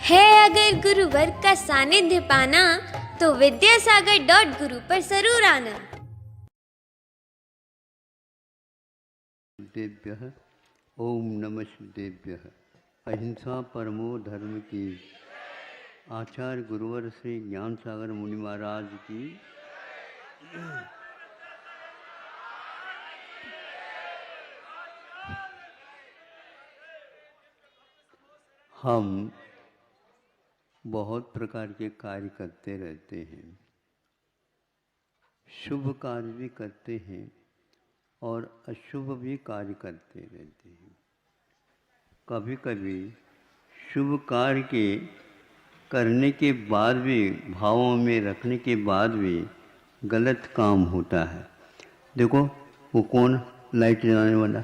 है अगर गुरुवर का सानिध्य पाना तो विद्यासागर.गुरु पर जरूर आना। देव्यः ओम नमः शिवाय। अहिंसा परमो धर्म की। आचार्य गुरुवर श्री ज्ञान सागर मुनि महाराज की। हम बहुत प्रकार के कार्य करते रहते हैं, शुभ कार्य भी करते हैं और अशुभ भी कार्य करते रहते हैं। कभी कभी शुभ कार्य के करने के बाद भी, भावों में रखने के बाद भी गलत काम होता है। देखो वो कौन लाइट जलाने वाला।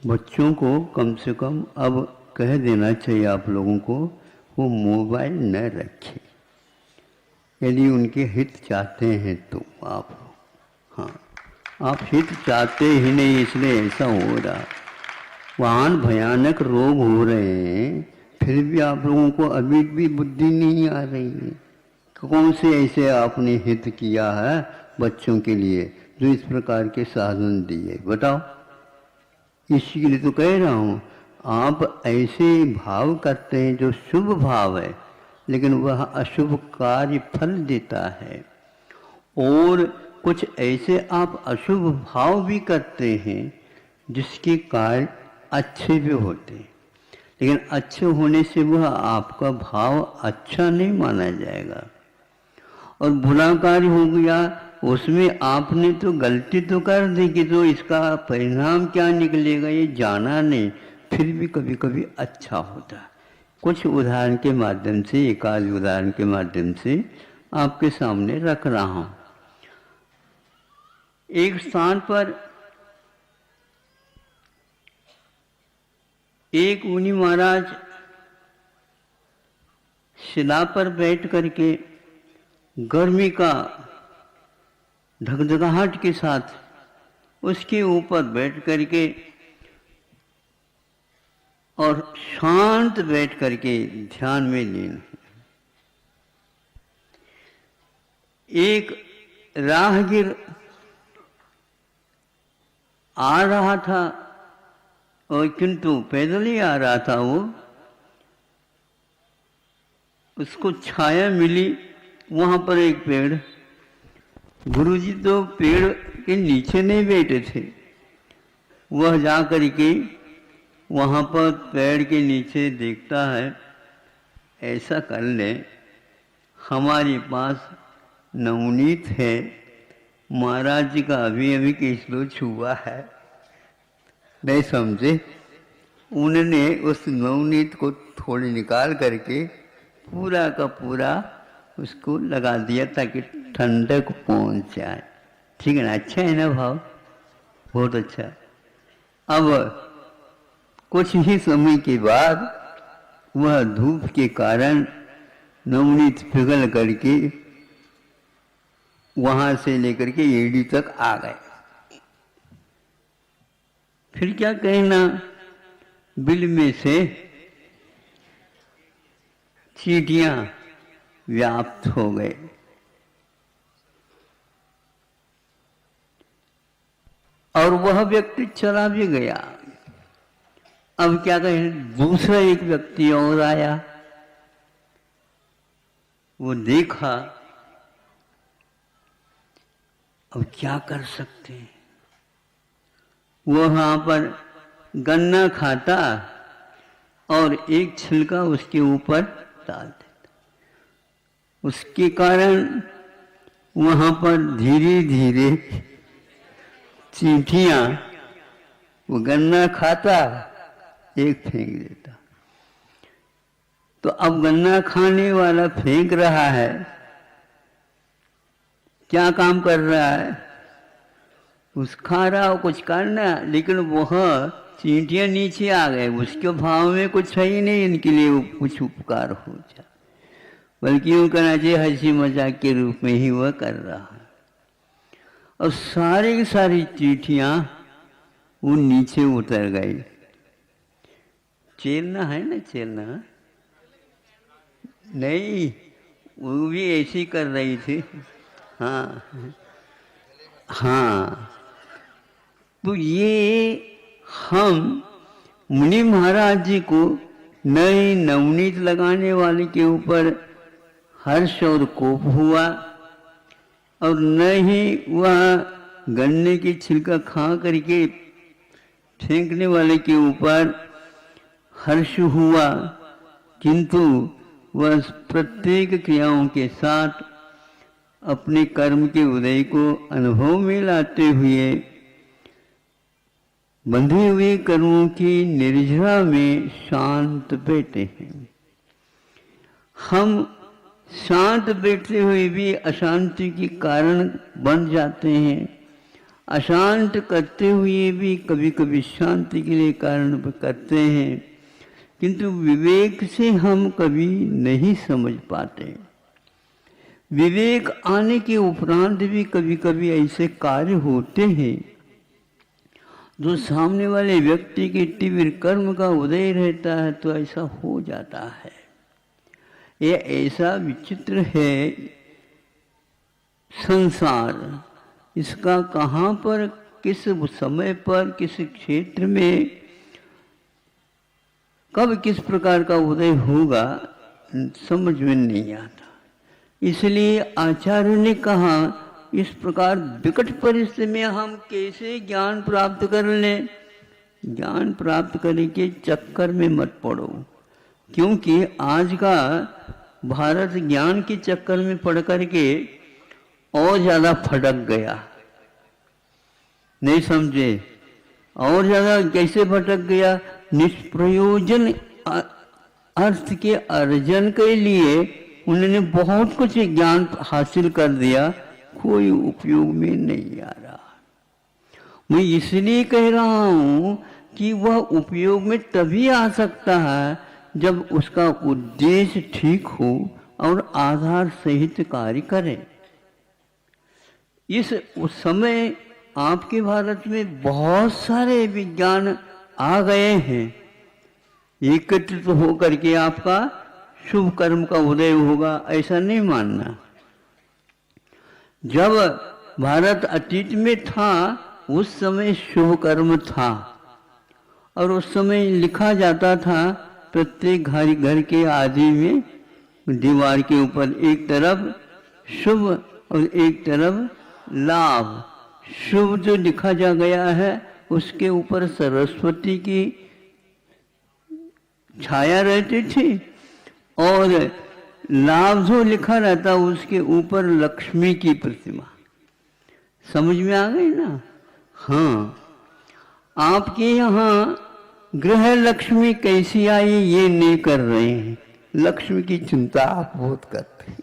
बच्चों को कम से कम अब कह देना चाहिए आप लोगों को, वो मोबाइल न रखें यदि उनके हित चाहते हैं तो। आप हाँ, आप हित चाहते ही नहीं, इसलिए ऐसा हो रहा। वहाँ भयानक रोग हो रहे हैं, फिर भी आप लोगों को अभी भी बुद्धि नहीं आ रही है। कौन से ऐसे आपने हित किया है बच्चों के लिए जो इस प्रकार के साधन दिए, बताओ। इसी के लिए तो कह रहा हूँ, आप ऐसे भाव करते हैं जो शुभ भाव है, लेकिन वह अशुभ कार्य फल देता है। और कुछ ऐसे आप अशुभ भाव भी करते हैं जिसके कार्य अच्छे भी होते हैं, लेकिन अच्छे होने से वह आपका भाव अच्छा नहीं माना जाएगा। और बुरा कार्य हो गया, उसमें आपने तो गलती तो कर दी कि तो इसका परिणाम क्या निकलेगा ये जाना नहीं, फिर भी कभी कभी अच्छा होता है। कुछ उदाहरण के माध्यम से, एक आध उदाहरण के माध्यम से आपके सामने रख रहा हूँ। एक स्थान पर एक मुनि महाराज शिला पर बैठ करके गर्मी का धगधगाहट के साथ उसके ऊपर बैठ करके और शांत बैठ करके ध्यान में लीन। एक राहगीर आ रहा था, और किंतु पैदल ही आ रहा था वो। उसको छाया मिली, वहाँ पर एक पेड़। गुरुजी तो पेड़ के नीचे नहीं बैठे थे, वह जा कर के वहाँ पर पेड़ के नीचे देखता है, ऐसा कर ले, हमारे पास नवनीत है, महाराज जी का अभी अभी किसलो छुआ है, नहीं समझे। उन्होंने उस नवनीत को थोड़ी निकाल करके पूरा का पूरा उसको लगा दिया ताकि ठंडक पहुंच जाए। ठीक है ना, अच्छा है ना भाव, बहुत अच्छा। अब कुछ ही समय के बाद वह धूप के कारण नवनीत पिघल करके वहां से लेकर के एड़ी तक आ गए। फिर क्या कहना, बिल में से चींटियां व्याप्त हो गए। और वह व्यक्ति चला भी गया। अब क्या कहें, दूसरा एक व्यक्ति और आया, वो देखा। अब क्या कर सकते हैं, वो वहां पर गन्ना खाता और एक छिलका उसके ऊपर डाल देता। उसके कारण वहां पर धीरे धीरे चींटियां, वो गन्ना खाता एक फेंक देता। तो अब गन्ना खाने वाला फेंक रहा है, क्या काम कर रहा है, उस खा रहा हो कुछ करना, लेकिन वह चींटियां नीचे आ गए, उसके भाव में कुछ है ही नहीं इनके लिए कुछ उपकार हो जाए, बल्कि यूँ करना चाहिए हंसी मजाक के रूप में ही वह कर रहा है। और सारी की सारी चींटियां वो नीचे उतर गई। चेलना है ना, चेलना नहीं, वो भी ऐसी कर रही थी। हाँ हाँ, तो ये हम मुनि महाराज जी को नई नवनीत लगाने वाले के ऊपर हर्ष और कोप हुआ, और न ही वह गन्ने की छिलका खा करके फेंकने वाले के ऊपर हर्ष हुआ, किंतु वह प्रत्येक क्रियाओं के साथ अपने कर्म के उदय को अनुभव में लाते हुए बंधे हुए कर्मों की निर्जरा में शांत बैठे हैं। हम शांत बैठते हुए भी अशांति के कारण बन जाते हैं, अशांत करते हुए भी कभी कभी शांति के लिए कारण करते हैं, किंतु विवेक से हम कभी नहीं समझ पाते। विवेक आने के उपरांत भी कभी कभी ऐसे कार्य होते हैं जो सामने वाले व्यक्ति के तीव्र कर्म का उदय रहता है तो ऐसा हो जाता है। ये ऐसा विचित्र है संसार, इसका कहाँ पर, किस समय पर, किस क्षेत्र में, कब किस प्रकार का उदय होगा समझ में नहीं आता। इसलिए आचार्य ने कहा इस प्रकार विकट परिस्थिति में हम कैसे ज्ञान प्राप्त कर लें। ज्ञान प्राप्त करने के चक्कर में मत पड़ो, क्योंकि आज का भारत ज्ञान के चक्कर में पड़ करके और ज़्यादा फटक गया, नहीं समझे, और ज़्यादा कैसे भटक गया, निष्प्रयोजन अर्थ के अर्जन के लिए उन्होंने बहुत कुछ ज्ञान हासिल कर दिया, कोई उपयोग में नहीं आ रहा। मैं इसलिए कह रहा हूं कि वह उपयोग में तभी आ सकता है जब उसका उद्देश्य ठीक हो और आधार सहित कार्य करे। उस समय आपके भारत में बहुत सारे विज्ञान आ गए हैं, एकत्रित होकर के आपका शुभ कर्म का उदय होगा, ऐसा नहीं मानना। जब भारत अतीत में था उस समय शुभ कर्म था, और उस समय लिखा जाता था प्रत्येक घर के आदि में दीवार के ऊपर एक तरफ शुभ और एक तरफ लाभ। शुभ जो लिखा जा गया है उसके ऊपर सरस्वती की छाया रहती थी, और लाभ जो लिखा रहता उसके ऊपर लक्ष्मी की प्रतिमा। समझ में आ गई ना? हाँ, आपके यहाँ ग्रह लक्ष्मी कैसी आई ये नहीं कर रहे हैं, लक्ष्मी की चिंता आप बहुत करते हैं।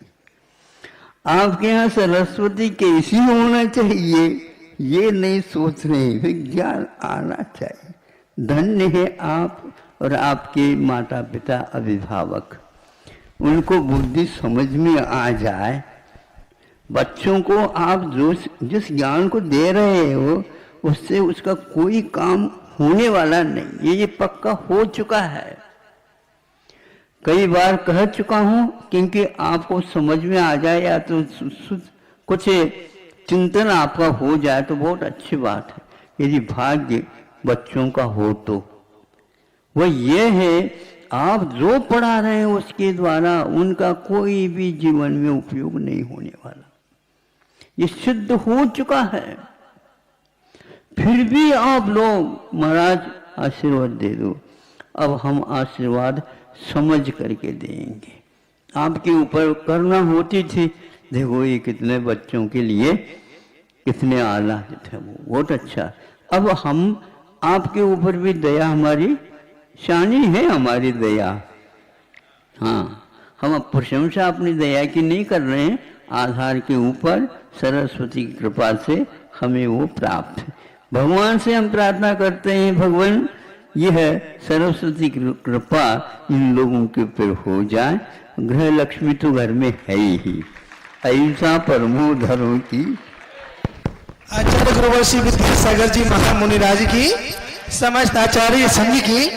आपके यहाँ सरस्वती कैसी होना चाहिए ये नहीं सोच रहे हैं, विज्ञान आना चाहिए। धन्य है आप और आपके माता पिता अभिभावक, उनको बुद्धि समझ में आ जाए। बच्चों को आप जिस ज्ञान को दे रहे हो उससे उसका कोई काम होने वाला नहीं, ये पक्का हो चुका है। कई बार कह चुका हूं, क्योंकि आपको समझ में आ जाए या तो कुछ चिंतन आपका हो जाए तो बहुत अच्छी बात है। यदि भाग्य बच्चों का हो तो वह ये है आप जो पढ़ा रहे हैं उसके द्वारा उनका कोई भी जीवन में उपयोग नहीं होने वाला, ये सिद्ध हो चुका है। फिर भी आप लोग महाराज आशीर्वाद दे दो, अब हम आशीर्वाद समझ करके देंगे। आपके ऊपर करना होती थी, देखो ये कितने बच्चों के लिए कितने आला थे, वो बहुत अच्छा। अब हम आपके ऊपर भी दया, हमारी शानी है हमारी दया। हाँ, हम प्रशंसा अपनी दया की नहीं कर रहे हैं, आधार के ऊपर सरस्वती की कृपा से हमें वो प्राप्त है। भगवान से हम प्रार्थना करते हैं, भगवान यह सरस्वती की कृपा इन लोगों के ऊपर हो जाए। गृह लक्ष्मी तो घर में है ही, अहिंसा परमो धर्म की। आचार्य गुरुवर्षी विद्यासागर जी महामुनिराज की, समस्त आचार्य संघ की,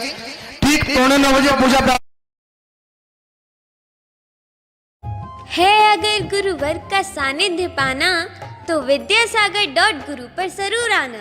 ठीक ठीक 9:45 पूजा प्रारंभ। है अगर गुरुवर का सानिध्य पाना तो विद्यासागर .गुरु पर जरूर आना।